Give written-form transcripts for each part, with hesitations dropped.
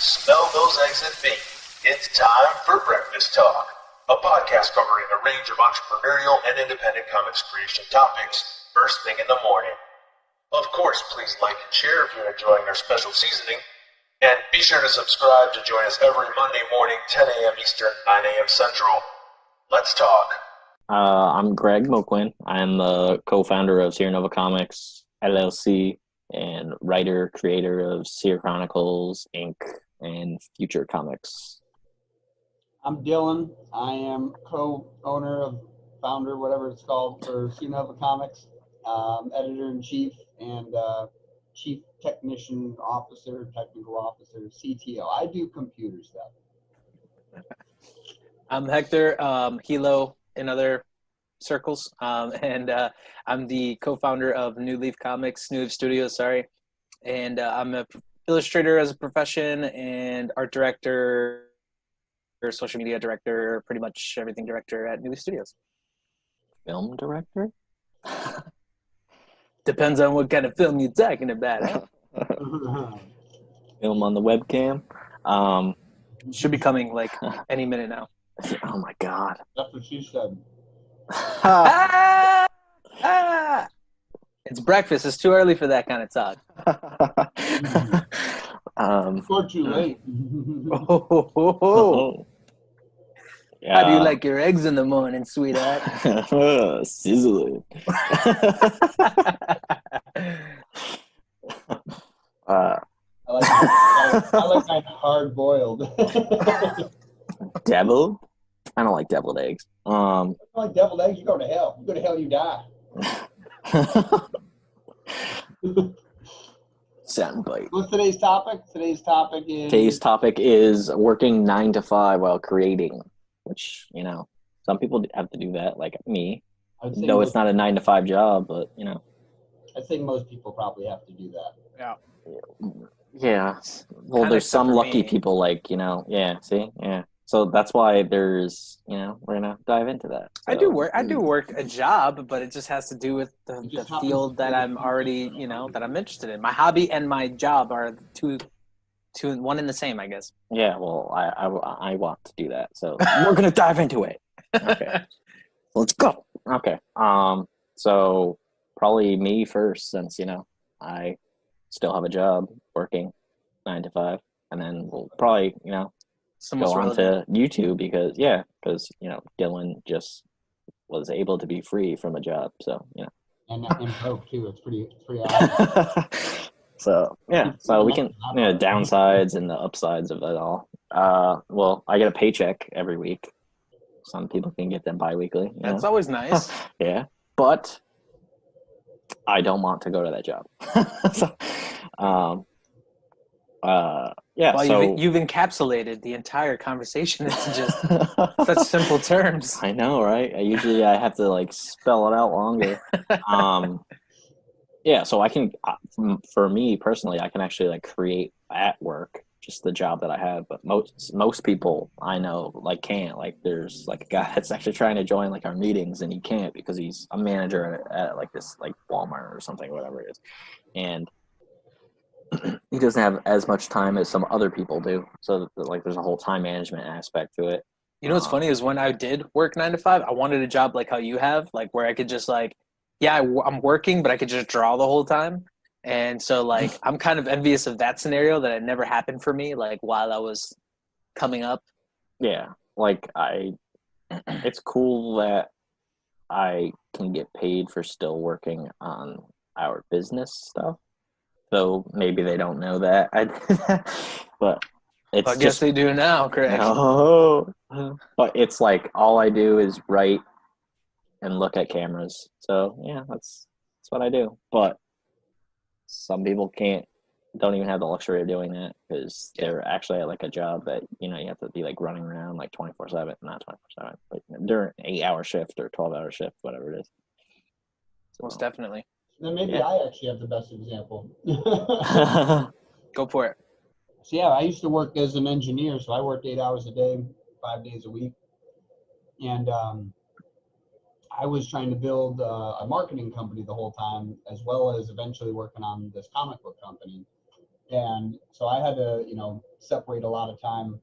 Smell those eggs and bacon. It's time for Breakfast Talk, a podcast covering a range of entrepreneurial and independent comics creation topics first thing in the morning. Of course, please like and share if you're enjoying our special seasoning. And be sure to subscribe to join us every Monday morning, 10 a.m. Eastern, 9 a.m. Central. Let's talk. I'm Greg Moquin. I'm the co-founder of Sierra Nova Comics, LLC, and writer, creator of Sierra Chronicles, Inc., and Future Comics. I'm Dylan. I am co-owner founder, whatever it's called, for Sierra Nova Comics, editor-in-chief, and chief technical officer, CTO. I do computer stuff. I'm Hector, Hilo in other circles, and I'm the co-founder of New Leaf Studios, and I'm an illustrator as a profession and art director, or social media director, pretty much everything director at New Leaf Studios. Film director? Depends on what kind of film you're talking about. Huh? Film on the webcam. Should be coming like any minute now. Oh my God. That's what she said. It's breakfast. It's too early for that kind of talk. Before too late. Yeah. How do you like your eggs in the morning, sweetheart? Sizzling. I like mine hard boiled. Deviled? I don't like deviled eggs. I don't like deviled eggs. You go to hell. You go to hell, you die. Soundbite. What's today's topic? Today's topic is working 9 to 5 while creating, which, some people have to do that, like me. No, it's not a 9 to 5 job, but, I think most people probably have to do that. Yeah. Yeah. Well, Kinda there's some lucky me. people yeah. So that's why there's, we're going to dive into that. So, I do work a job, but it just has to do with the field that I'm already, that I'm interested in. My hobby and my job are two one and the same, I guess. Yeah, well, I want to do that. So we're going to dive into it. Okay. Let's go. Okay. So probably me first, since, I still have a job working 9 to 5, and then we'll probably, go on to YouTube because Dylan just was able to be free from a job, so And broke too. It's pretty awesome. So we can downsides and the upsides of it all. Well, I get a paycheck every week. Some people can get them bi-weekly. That's always nice. Yeah, but I don't want to go to that job. You've encapsulated the entire conversation into just such simple terms. I know, right? I have to spell it out longer. So I can, for me personally, I can actually create at work, just the job that I have. But most people I know can't. There's a guy that's actually trying to join our meetings, and he can't because he's a manager at this Walmart or something, whatever it is, and he doesn't have as much time as some other people do. So there's a whole time management aspect to it. You know what's funny is when I did work 9 to 5, I wanted a job like how you have, where I could just I'm working, but I could just draw the whole time. And so I'm kind of envious of that scenario that it never happened for me, while I was coming up. Yeah. It's cool that I can get paid for still working on our business stuff. So maybe they don't know that I did that, but it's I guess they do now, correct? No, but it's all I do is write and look at cameras. So that's what I do. But some people don't even have the luxury of doing that because they're actually at a job that you have to be running around 24/7, not 24/7, but during an 8-hour shift or 12-hour shift, whatever it is. Most definitely. Then maybe I actually have the best example. Go for it. So I used to work as an engineer, so I worked 8 hours a day, 5 days a week, and I was trying to build a marketing company the whole time, as well as eventually working on this comic book company. And so I had to, separate a lot of time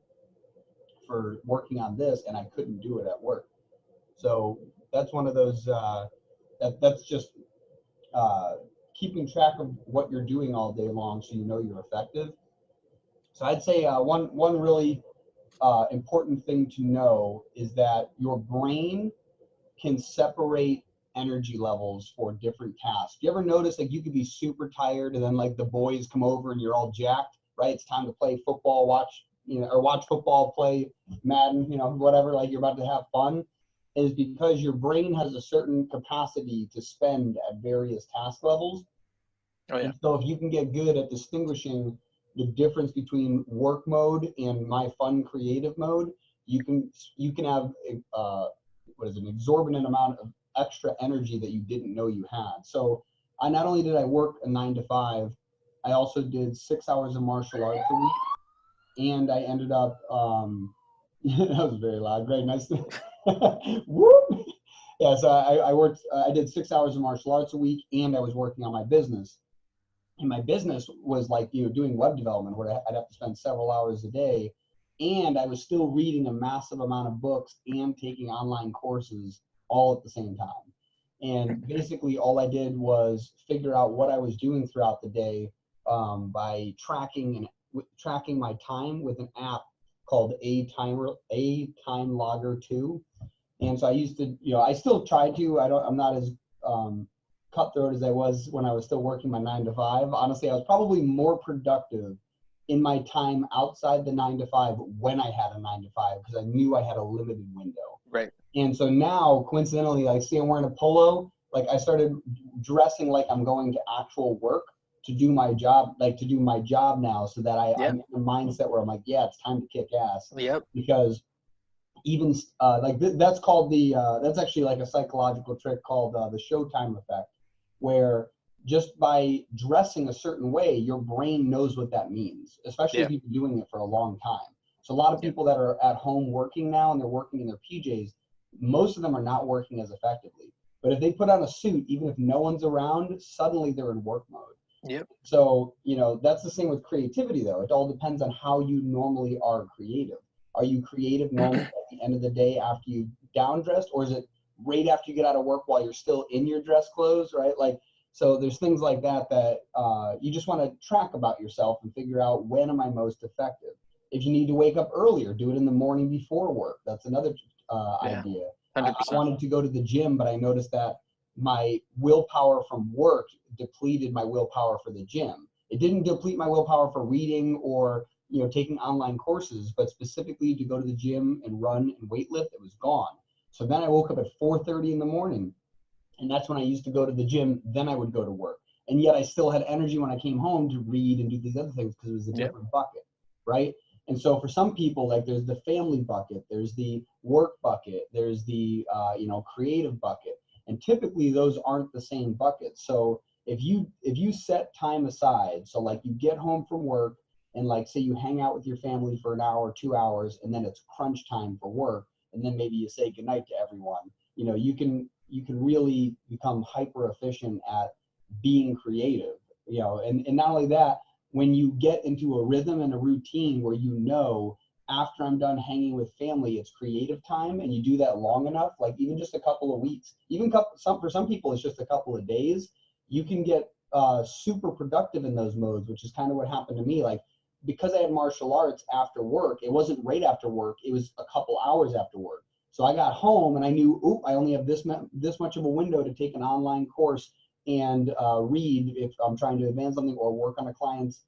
for working on this, and I couldn't do it at work. So that's one of those, that's just keeping track of what you're doing all day long so you know you're effective. So I'd say one really important thing to know is that your brain can separate energy levels for different tasks. You ever notice like you could be super tired and then like the boys come over and you're all jacked, right? It's time to play football, watch football, play Madden, whatever, like you're about to have fun, is because your brain has a certain capacity to spend at various task levels. Oh yeah. And so if you can get good at distinguishing the difference between work mode and my fun creative mode, you can have an exorbitant amount of extra energy that you didn't know you had. So I not only did I work a 9 to 5, I also did 6 hours of martial arts a week, and I ended up that was very loud. Great, nice. Whoop. Yeah, so I did 6 hours of martial arts a week, and I was working on my business. And my business was like, doing web development where I'd have to spend several hours a day. And I was still reading a massive amount of books and taking online courses all at the same time. And basically all I did was figure out what I was doing throughout the day by tracking my time with an app called A Time Logger 2. And so I used to, I still try to, I'm not as cutthroat as I was when I was still working my 9 to 5. Honestly, I was probably more productive in my time outside the 9 to 5 when I had a 9 to 5 because I knew I had a limited window. Right. And so now, coincidentally, I see I'm wearing a polo. Like I started dressing like I'm going to actual work to do my job, now, so that I'm in a mindset where I'm like, yeah, it's time to kick ass. Yep. Because even that's called that's actually like a psychological trick called the Showtime effect, where just by dressing a certain way, your brain knows what that means, especially if you've been doing it for a long time. So a lot of people that are at home working now and they're working in their PJs, most of them are not working as effectively. But if they put on a suit, even if no one's around, suddenly they're in work mode. Yep. So, that's the same with creativity, though. It all depends on how you normally are creative. Are you creative normally at the end of the day after you down dressed, or is it right after you get out of work while you're still in your dress clothes, right? Like, so there's things like that you just want to track about yourself and figure out, when am I most effective? If you need to wake up earlier, do it in the morning before work. That's another idea. 100%. I wanted to go to the gym, but I noticed that my willpower from work depleted my willpower for the gym. It didn't deplete my willpower for reading or taking online courses, but specifically to go to the gym and run and weightlift, it was gone. So then I woke up at 4:30 in the morning, and that's when I used to go to the gym. Then I would go to work, and yet I still had energy when I came home to read and do these other things because it was a different bucket, right? And so for some people, like there's the family bucket, there's the work bucket, there's the creative bucket, and typically those aren't the same buckets. So if you set time aside, so like you get home from work and like say you hang out with your family for an hour, 2 hours, and then it's crunch time for work, and then maybe you say goodnight to everyone, you can really become hyper efficient at being creative, and not only that, when you get into a rhythm and a routine where after I'm done hanging with family, it's creative time, and you do that long enough, like even just a couple of weeks, for some people it's just a couple of days, you can get super productive in those modes, which is kind of what happened to me. Like, because I had martial arts after work, it wasn't right after work, it was a couple hours after work. So I got home and I knew, I only have this much of a window to take an online course and read if I'm trying to advance something or work on a client's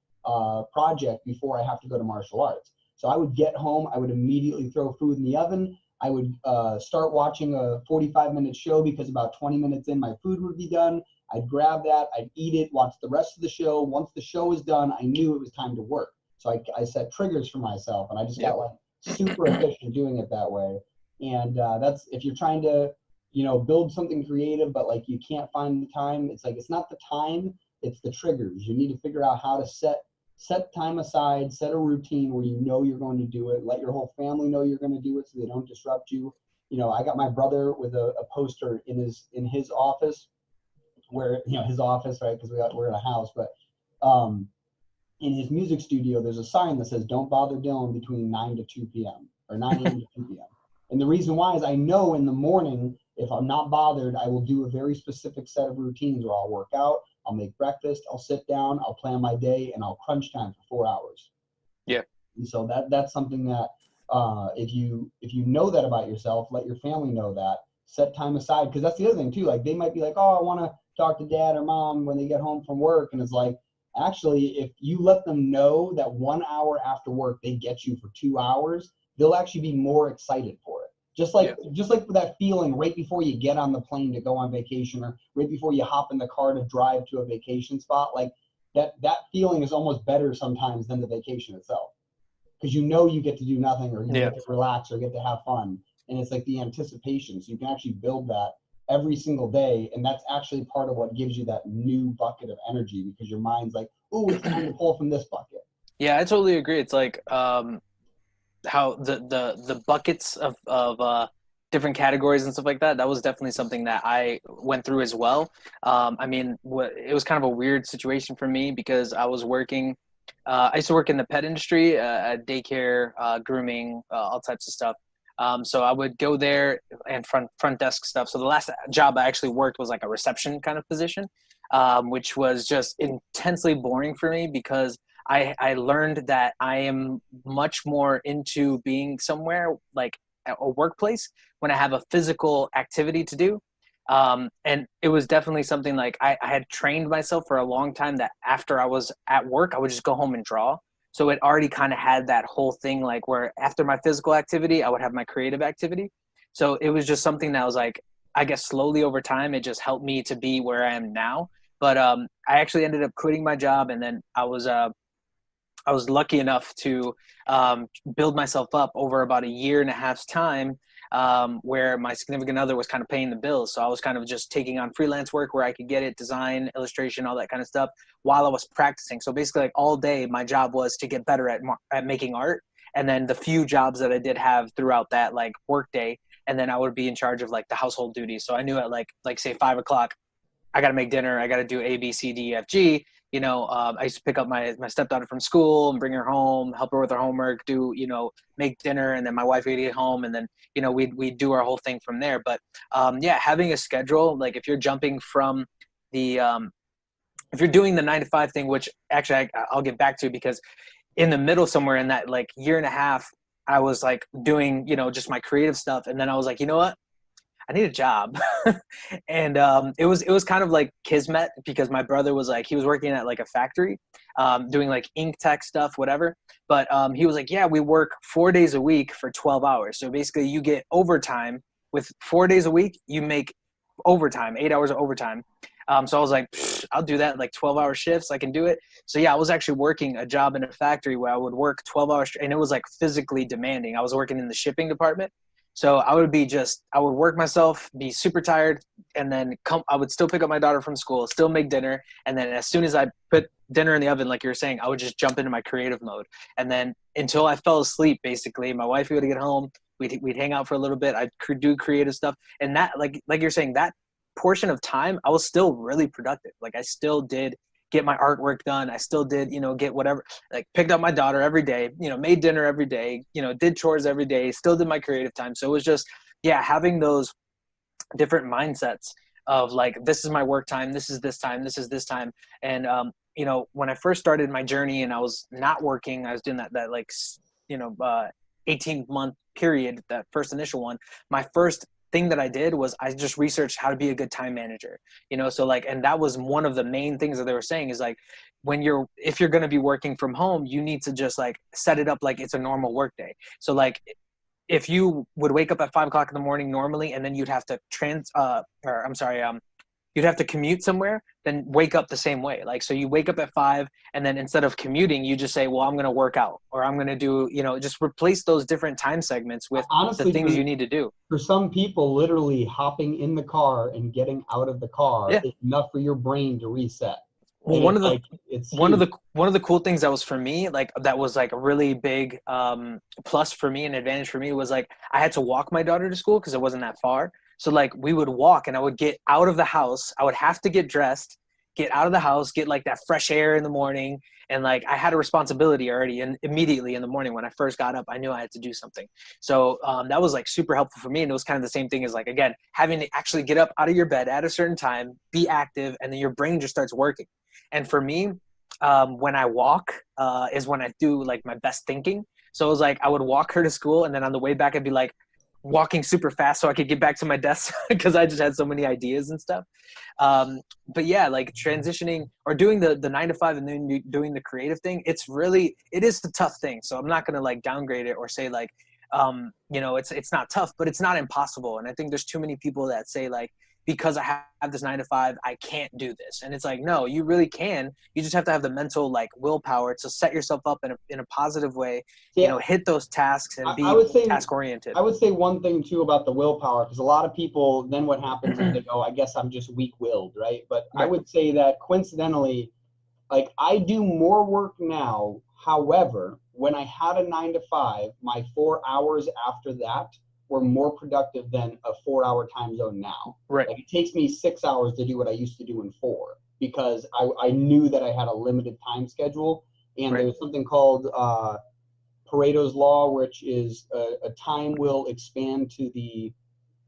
project before I have to go to martial arts. So I would get home, I would immediately throw food in the oven. I would start watching a 45-minute show because about 20 minutes in, my food would be done. I'd grab that, I'd eat it, watch the rest of the show. Once the show was done, I knew it was time to work. So I set triggers for myself, and I just got like super efficient doing it that way. And that's, if you're trying to, build something creative, but like you can't find the time, it's like, it's not the time, it's the triggers. You need to figure out how to set time aside, set a routine where you're going to do it. Let your whole family know you're going to do it so they don't disrupt you. I got my brother with a poster in his office, where his office, right? Because we're in a house, but in his music studio, there's a sign that says, "Don't bother Dylan between 9 to 2 p.m. or 9 a.m. to 2 p.m." And the reason why is I know in the morning, if I'm not bothered, I will do a very specific set of routines where I'll work out, I'll make breakfast, I'll sit down, I'll plan my day, and I'll crunch time for 4 hours. Yeah. And so that's something that if you know that about yourself, let your family know that. Set time aside, because that's the other thing too. Like they might be like, "Oh, I want to talk to dad or mom when they get home from work," and it's like, actually, if you let them know that 1 hour after work they get you for 2 hours, they'll actually be more excited for it. Just like that feeling right before you get on the plane to go on vacation, or right before you hop in the car to drive to a vacation spot, like that feeling is almost better sometimes than the vacation itself, because you know you get to do nothing, or you get to relax, or get to have fun, and it's like the anticipation. So you can actually build that every single day, and that's actually part of what gives you that new bucket of energy, because your mind's like, "Oh, it's time to pull from this bucket." Yeah, I totally agree. It's like how the buckets of different categories and stuff like that. That was definitely something that I went through as well. I mean, it was kind of a weird situation for me because I was working. I used to work in the pet industry, daycare, grooming, all types of stuff. So I would go there and front desk stuff. So the last job I actually worked was like a reception kind of position, which was just intensely boring for me because I learned that I am much more into being somewhere like a workplace when I have a physical activity to do. And it was definitely something like I had trained myself for a long time that after I was at work, I would just go home and draw. So it already kind of had that whole thing, like where after my physical activity, I would have my creative activity. So it was just something that was like, I guess slowly over time, it just helped me to be where I am now. But I actually ended up quitting my job, and then I was lucky enough to build myself up over about a year and a half's time, where my significant other was kind of paying the bills. So I was kind of just taking on freelance work where I could get it, design, illustration, all that kind of stuff while I was practicing. So basically like all day, my job was to get better at making art. And then the few jobs that I did have throughout that like work day, and then I would be in charge of like the household duties. So I knew at like say 5 o'clock, I got to make dinner. I got to do A, B, C, D, F, G. You know, I used to pick up my stepdaughter from school and bring her home, help her with her homework, make dinner, and then my wife would get home, and then, we'd do our whole thing from there. But yeah, having a schedule, like if you're jumping from the, if you're doing the 9 to 5 thing, which actually I'll get back to, because in the middle somewhere in that like year and a half, I was like doing, just my creative stuff. And then I was like, you know what? I need a job. And it was kind of like kismet, because my brother was like, he was working at like a factory, doing like ink tech stuff, whatever. But he was like, yeah, we work 4 days a week for 12 hours. So basically you get overtime with 4 days a week, you make overtime, 8 hours of overtime. So I was like, I'll do that, like 12-hour shifts. I can do it. So yeah, I was actually working a job in a factory where I would work 12 hours, and it was like physically demanding. I was working in the shipping department. So I would work myself, be super tired, and then I would still pick up my daughter from school, still make dinner. And then as soon as I put dinner in the oven, like you were saying, I would just jump into my creative mode. And then until I fell asleep, basically, my wife would get home, we'd hang out for a little bit. I'd do creative stuff. And that, like you're saying, that portion of time, I was still really productive. Like I still did get my artwork done. I still did, get whatever, like picked up my daughter every day, made dinner every day, did chores every day, still did my creative time. So it was just, yeah, having those different mindsets of like, this is my work time, this is this time, this is this time. And, when I first started my journey and I was not working, I was doing that like, 18-month period, that first initial one, my first thing that I did was I just researched how to be a good time manager, so like, and that was one of the main things that they were saying is like, if you're going to be working from home, you need to just like set it up like it's a normal work day. So like, if you would wake up at 5 o'clock in the morning normally, and then you'd have to you'd have to commute somewhere, then wake up the same way. Like, so you wake up at 5, and then instead of commuting, you just say, well, I'm going to work out, or I'm going to do, just replace those different time segments with honestly, the things you need to do. For some people, literally hopping in the car and getting out of the car is enough for your brain to reset. Well, one of the cool things that was for me, like that was like a really big plus for me and advantage for me, was like I had to walk my daughter to school because it wasn't that far. So like we would walk, and I would get out of the house. I would have to get dressed, get out of the house, get like that fresh air in the morning. And like I had a responsibility already, and immediately in the morning when I first got up, I knew I had to do something. So that was like super helpful for me. And it was kind of the same thing as like, again, having to actually get up out of your bed at a certain time, be active, and then your brain just starts working. And for me, when I walk is when I do like my best thinking. So it was like I would walk her to school, and then on the way back I'd be like walking super fast so I could get back to my desk because I just had so many ideas and stuff. But yeah, like transitioning or doing the 9 to 5 and then doing the creative thing, it is the tough thing. So I'm not going to like downgrade it or say like, it's not tough, but it's not impossible. And I think there's too many people that say like, because I have this 9 to 5, I can't do this. And it's like, no, you really can. You just have to have the mental like willpower to set yourself up in a positive way, hit those tasks and be task oriented. I would say one thing too about the willpower, because a lot of people, then what happens is they go, I guess I'm just weak willed, right? But right. I would say that coincidentally, like I do more work now. However, when I had a 9 to 5, my 4 hours after that were more productive than a 4-hour time zone now. Right. Like it takes me 6 hours to do what I used to do in 4 because I knew that I had a limited time schedule. And right. There's something called Pareto's Law, which is a time will expand to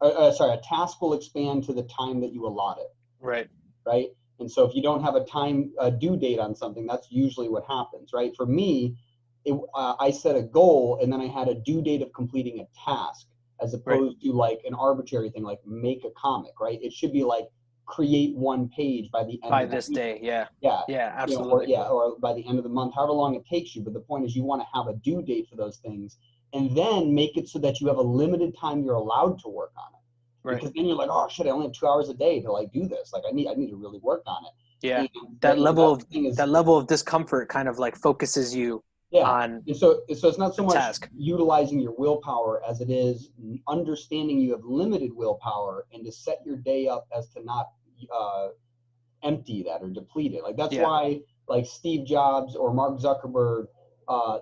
a task will expand to the time that you allot it. Right. Right. And so if you don't have a due date on something, that's usually what happens, right? For me, I set a goal and then I had a due date of completing a task, as opposed to like an arbitrary thing, like make a comic, right? It should be like create 1 page by the end by of this week. day. Yeah. Yeah. Yeah, absolutely. Or by the end of the month, however long it takes you. But the point is you want to have a due date for those things and then make it so that you have a limited time you're allowed to work on it. Right. Because then you're like, oh shit, I only have 2 hours a day to like do this. Like I need to really work on it. Yeah. That level of discomfort kind of like focuses you on and so it's not so much task. Utilizing your willpower as it is understanding you have limited willpower and to set your day up as to not empty that or deplete it. Like that's why like Steve Jobs or Mark Zuckerberg,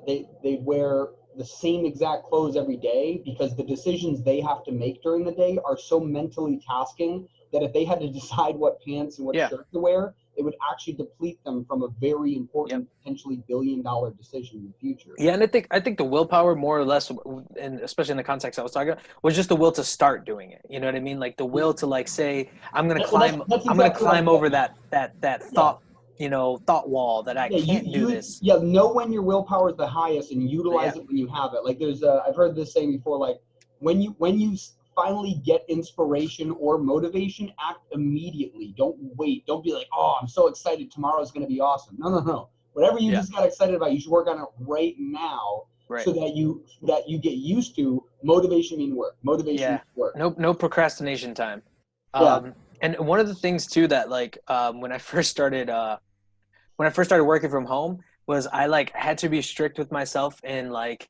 they wear the same exact clothes every day because the decisions they have to make during the day are so mentally tasking that if they had to decide what pants and what shirt to wear, it would actually deplete them from a very important, potentially billion-dollar decision in the future. Yeah, and I think the willpower, more or less, and especially in the context I was talking about, was just the will to start doing it. You know what I mean? Like the will to like say, I'm gonna climb, I'm gonna climb over that thought, thought wall that I can't do this. Yeah, know when your willpower is the highest and utilize it when you have it. Like there's, I've heard this saying before, like when you finally get inspiration or motivation, act immediately. Don't wait. Don't be like, oh, I'm so excited. Tomorrow's going to be awesome. No. Whatever you just got excited about, you should work on it right now so that you get used to motivation mean work. Motivation means work. No procrastination time. And one of the things too that like when I first started working from home was I like had to be strict with myself and like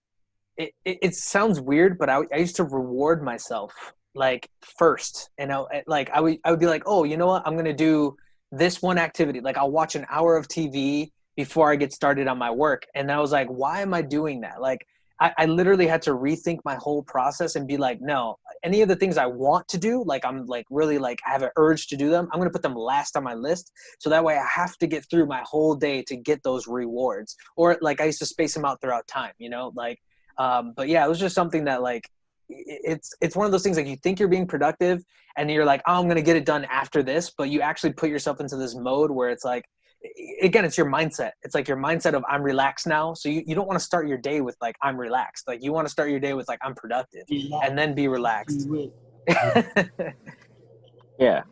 it sounds weird, but I used to reward myself like first, and I would be like, oh, you know what, I'm gonna do this one activity. Like I'll watch an hour of TV before I get started on my work, and I was like, why am I doing that? Like I literally had to rethink my whole process and be like, no, any of the things I want to do, like I'm like really like I have an urge to do them, I'm gonna put them last on my list, so that way I have to get through my whole day to get those rewards. Or like I used to space them out throughout time, like. But yeah, it was just something that like, it's one of those things like you think you're being productive and you're like, oh, I'm going to get it done after this, but you actually put yourself into this mode where it's like, again, it's your mindset. It's like your mindset of I'm relaxed now. So you don't want to start your day with like, I'm relaxed. Like you want to start your day with like, I'm productive and then be relaxed. Yeah.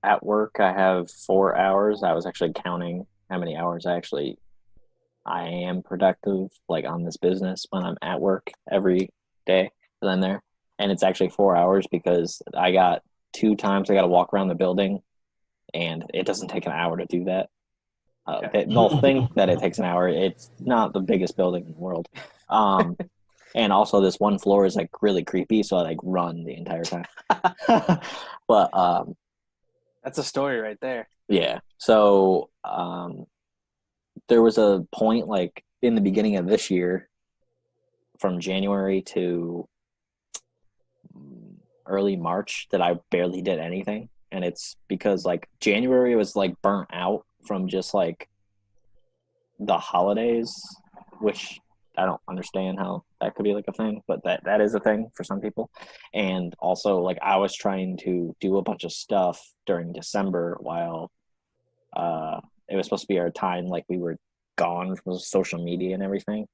At work, I have 4 hours. I was actually counting how many hours I am productive, like on this business when I'm at work every day that I'm there. And it's actually 4 hours because I got 2 times I got to walk around the building and it doesn't take an hour to do that. They'll think that it takes an hour. It's not the biggest building in the world. And also this one floor is like really creepy. So I like run the entire time. But that's a story right there. Yeah. So, there was a point like in the beginning of this year from January to early March that I barely did anything. and it's because like January was like burnt out from just like the holidays, which I don't understand how that could be like a thing, but that is a thing for some people. And also like I was trying to do a bunch of stuff during December while it was supposed to be our time like we were gone from social media and everything.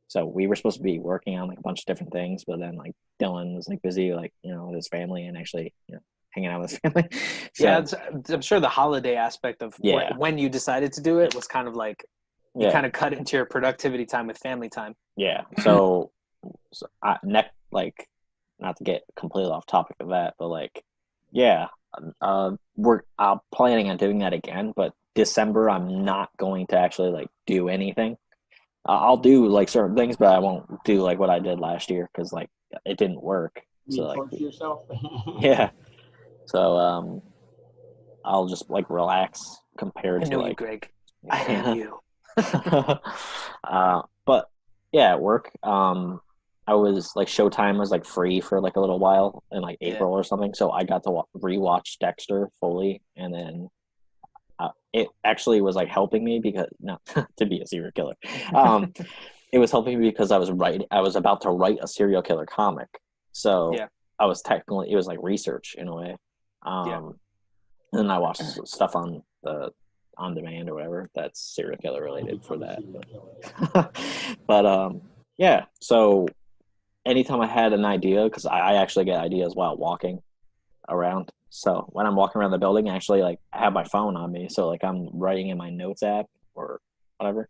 So we were supposed to be working on like a bunch of different things, but then like Dylan was like busy, like, you know, with his family and actually, you know, hanging out with his family. So, Yeah, I'm sure the holiday aspect of Yeah. when you decided to do it was kind of like you yeah, kind of cut into your productivity time with family time. yeah. So like, not to get completely off topic of that, but like, yeah, we're planning on doing that again, but December I'm not going to actually like do anything. I'll do like certain things, but I won't do like what I did last year because like it didn't work. So You like, torture yourself. yeah. So I'll just like relax compared I to know you, like, Greg. I know you. but yeah, at work. I was like Showtime was like free for like a little while in like Yeah. April or something, so I got to rewatch Dexter fully, and then it actually was like helping me because not to be a serial killer. It was helping me because I was about to write a serial killer comic, so Yeah. I was technically it was like research in a way. Yeah. And then I watched stuff on the on demand or whatever that's serial killer related for that. But yeah, so anytime I had an idea, because I actually get ideas while walking around. So when I'm walking around the building, I actually like have my phone on me. So like I'm writing in my notes app or whatever.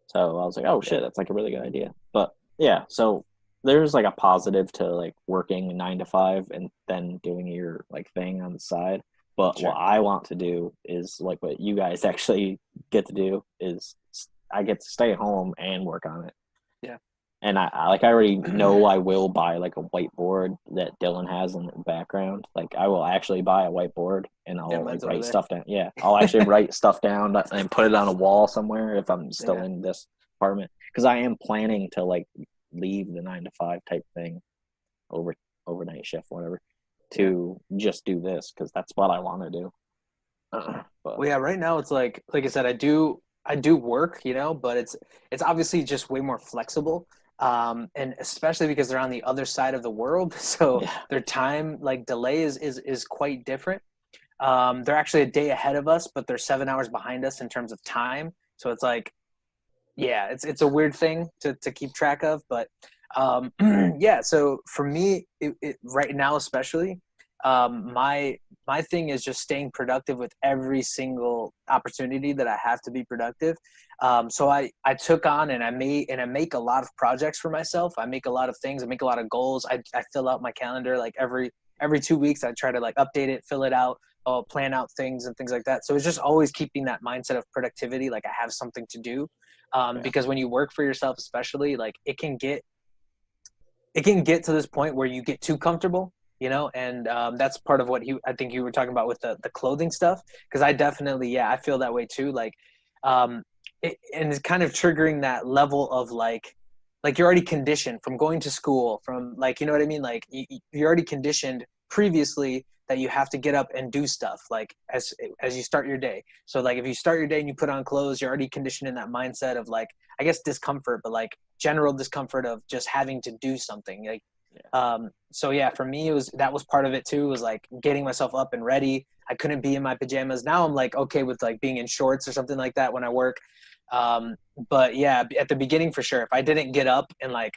So I was like, oh shit, that's like a really good idea. But yeah, so there's like a positive to like working 9 to 5 and then doing your like thing on the side. But Sure. what I want to do is like what you guys actually get to do is I get to stay home and work on it. Yeah. And I already know I will buy like a whiteboard that Dylan has in the background. Like I will actually buy a whiteboard and I'll Yeah, like mine's over write there. stuff down. Yeah, I'll actually write stuff down and put it on a wall somewhere if I'm still Yeah. in this apartment, because I am planning to like leave the 9 to 5 type thing overnight shift, whatever, to just do this because that's what I want to do. But Well, yeah, right now it's like I said, I do work, you know, but it's obviously just way more flexible. And especially because they're on the other side of the world, so yeah, their time like delay is quite different. They're actually a day ahead of us, but they're 7 hours behind us in terms of time. So it's like, yeah, it's a weird thing to keep track of, but yeah. So for me, right now especially, my thing is just staying productive with every single opportunity that I have to be productive. So I took on and I make a lot of projects for myself. I make a lot of things. I make a lot of goals. I fill out my calendar like every 2 weeks. I try to like update it, fill it out, plan out things and things like that. So it's just always keeping that mindset of productivity. Like I have something to do. Because when you work for yourself, especially, like it can get to this point where you get too comfortable, you know, and that's part of what I think you were talking about with the clothing stuff. Because I definitely, yeah, I feel that way too. Like, and it's kind of triggering that level of like you're already conditioned from going to school, from like, you know what I mean? Like you're already conditioned previously that you have to get up and do stuff like as you start your day. So like if you start your day and you put on clothes, you're already conditioned in that mindset of like, I guess discomfort, but like general discomfort of just having to do something. Like, so yeah, for me, that was part of it too, was like getting myself up and ready. I couldn't be in my pajamas. Now I'm like, okay with like being in shorts or something like that when I work. But yeah, at the beginning for sure, if I didn't get up and like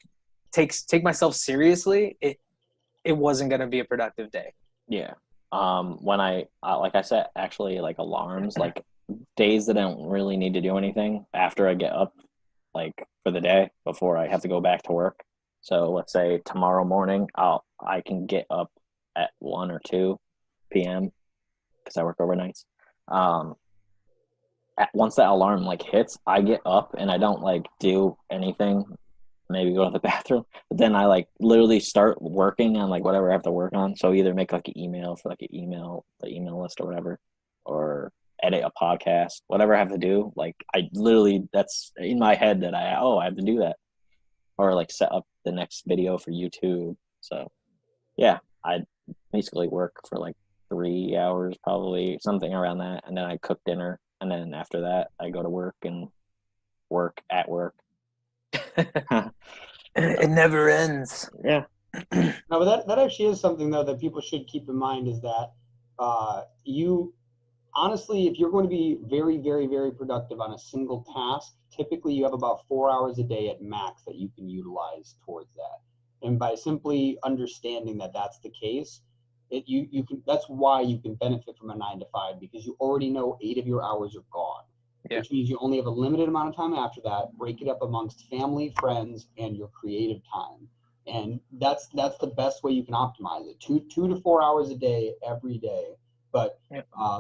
take myself seriously, it wasn't going to be a productive day. yeah. When I like I said, actually like alarms, like days that I don't really need to do anything after I get up, like for the day before I have to go back to work. So let's say tomorrow morning, I can get up at 1 or 2 p.m. because I work overnights. Once that alarm like hits, I get up and I don't like do anything. Maybe go to the bathroom, but then I like literally start working on like whatever I have to work on. So either make like an email for like the email list or whatever, or edit a podcast, whatever I have to do. Like I literally, that's in my head that I have to do that, or like set up the next video for YouTube. So yeah, I basically work for like 3 hours, probably something around that. And then I cook dinner. And then after that, I go to work and work at work. It never ends. Yeah. No, but that actually is something though that people should keep in mind is that you honestly, if you're going to be very, very, very productive on a single task, typically you have about 4 hours a day at max that you can utilize towards that. And by simply understanding that that's the case, you can, that's why you can benefit from a 9 to 5, because you already know 8 of your hours are gone. Yeah. Which means you only have a limited amount of time after that. Break it up amongst family, friends, and your creative time. And that's the best way you can optimize it. 2 to 4 hours a day, every day. But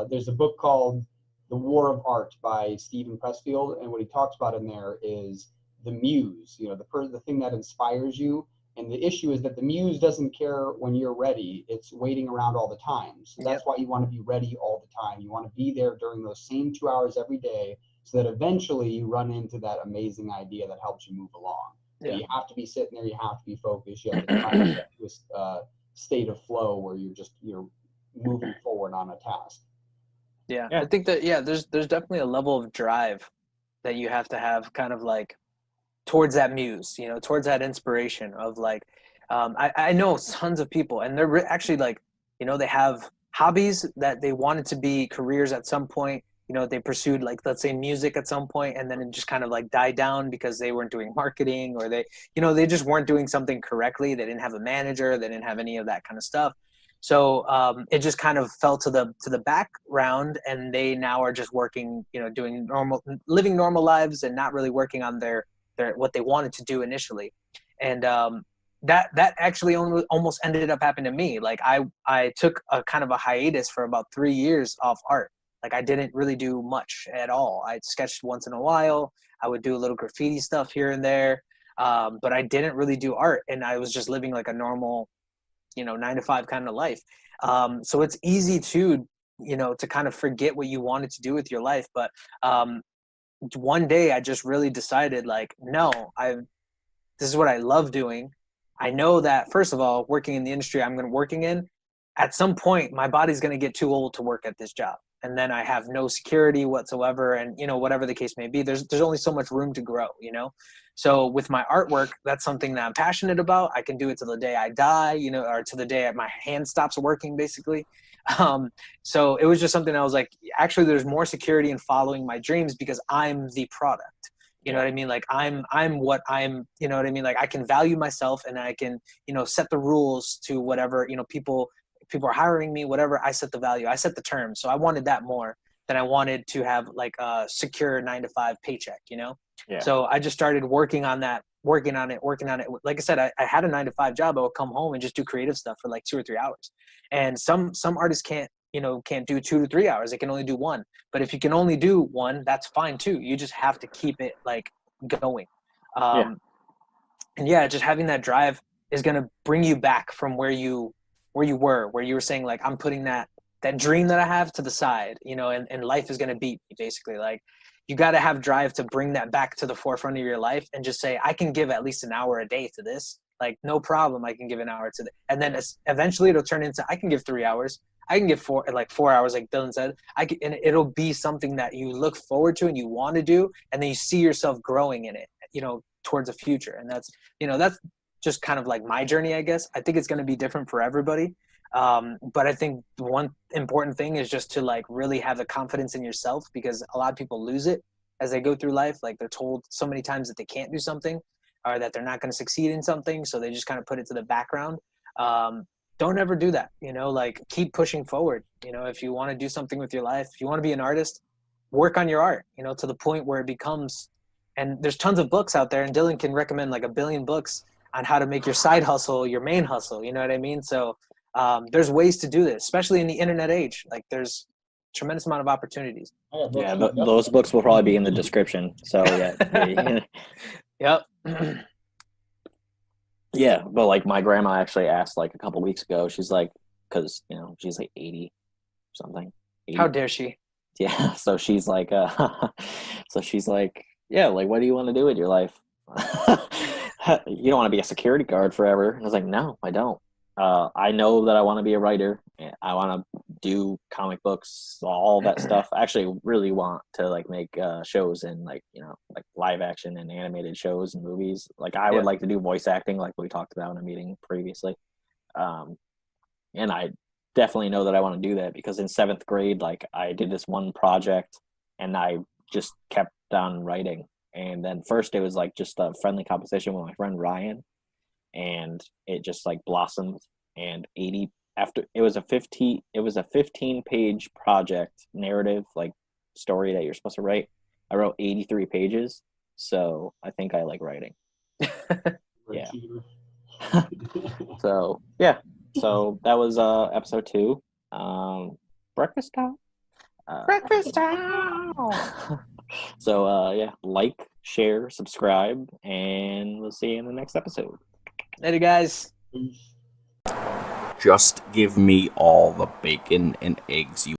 there's a book called The War of Art by Stephen Pressfield, and what he talks about in there is the muse, the thing that inspires you. And the issue is that the muse doesn't care when you're ready. It's waiting around all the time. So that's why you want to be ready all the time. You want to be there during those same 2 hours every day so that eventually you run into that amazing idea that helps you move along. Yeah. You have to be sitting there. You have to be focused. You have to try to get to a state of flow where you're moving forward on a task. Yeah. I think that, there's definitely a level of drive that you have to have kind of like towards that muse, towards that inspiration of like, I know tons of people and they're actually like, they have hobbies that they wanted to be careers at some point. They pursued like, let's say music at some point, and then it just kind of like died down because they weren't doing marketing, or they just weren't doing something correctly. They didn't have a manager. They didn't have any of that kind of stuff. So it just kind of fell to the background, and they now are just working, living normal lives and not really working on their what they wanted to do initially. And that actually almost ended up happening to me. Like I took a kind of a hiatus for about 3 years off art. Like I didn't really do much at all. I sketched once in a while. I would do a little graffiti stuff here and there. But I didn't really do art, and I was just living like a normal, 9 to 5 kind of life. So it's easy to kind of forget what you wanted to do with your life. But one day I just really decided like, no, this is what I love doing. I know that first of all, working in the industry working in, at some point my body's going to get too old to work at this job. And then I have no security whatsoever. And, whatever the case may be, there's only so much room to grow, So with my artwork, that's something that I'm passionate about. I can do it till the day I die, or till the day my hand stops working, basically. So it was just something I was like, actually, there's more security in following my dreams because I'm the product. You know what I mean? Like I'm what I'm, you know what I mean? Like I can value myself, and I can, set the rules to whatever, people are hiring me, whatever. I set the value, I set the terms. So I wanted that more than I wanted to have like a secure 9 to 5 paycheck, Yeah. So I just started working on that, working on it. Like I said, I had a 9 to 5 job. I would come home and just do creative stuff for like 2 or 3 hours. And some artists can't do 2 to 3 hours. They can only do 1. But if you can only do 1, that's fine too. You just have to keep it like going. And just having that drive is going to bring you back from where you were saying like, I'm putting that dream that I have to the side, and life is going to beat me basically. Like you got to have drive to bring that back to the forefront of your life and just say, I can give at least an hour a day to this. Like no problem. I can give an hour to and then eventually it'll turn into, I can give 3 hours. I can give 4 hours, like Dylan said. And it'll be something that you look forward to and you want to do. And then you see yourself growing in it, towards the future. And that's just kind of like my journey, I guess. I think it's going to be different for everybody. But I think the one important thing is just to like really have the confidence in yourself, because a lot of people lose it as they go through life. Like they're told so many times that they can't do something or that they're not going to succeed in something. So they just kind of put it to the background. Don't ever do that, like keep pushing forward. If you want to do something with your life, if you want to be an artist, work on your art, to the point where it becomes, and there's tons of books out there, and Dylan can recommend like 1 billion books on how to make your side hustle your main hustle. You know what I mean? So there's ways to do this, especially in the internet age. Like there's tremendous amount of opportunities. Yeah, those books will probably be in the description. So yeah. Yep. Yeah, but like my grandma actually asked like a couple weeks ago. She's like, because she's like 80 something. 80. How dare she? Yeah, so she's like, yeah, like what do you want to do with your life? You don't want to be a security guard forever. I was like, no, I don't. I know that I want to be a writer. And I want to do comic books, all that stuff. I actually really want to like make shows and like like live action and animated shows and movies. Like I would like to do voice acting, like we talked about in a meeting previously. And I definitely know that I want to do that because in 7th grade, like I did this one project and I just kept on writing. And then first it was like just a friendly competition with my friend Ryan, and it just like blossomed. And after it was a 15-page project narrative, like story that you're supposed to write. I wrote 83 pages, so I think I like writing. Yeah. So yeah. So that was episode 2. Breakfast time. Breakfast time. So yeah, like, share, subscribe, and we'll see you in the next episode. Later, guys. Just give me all the bacon and eggs you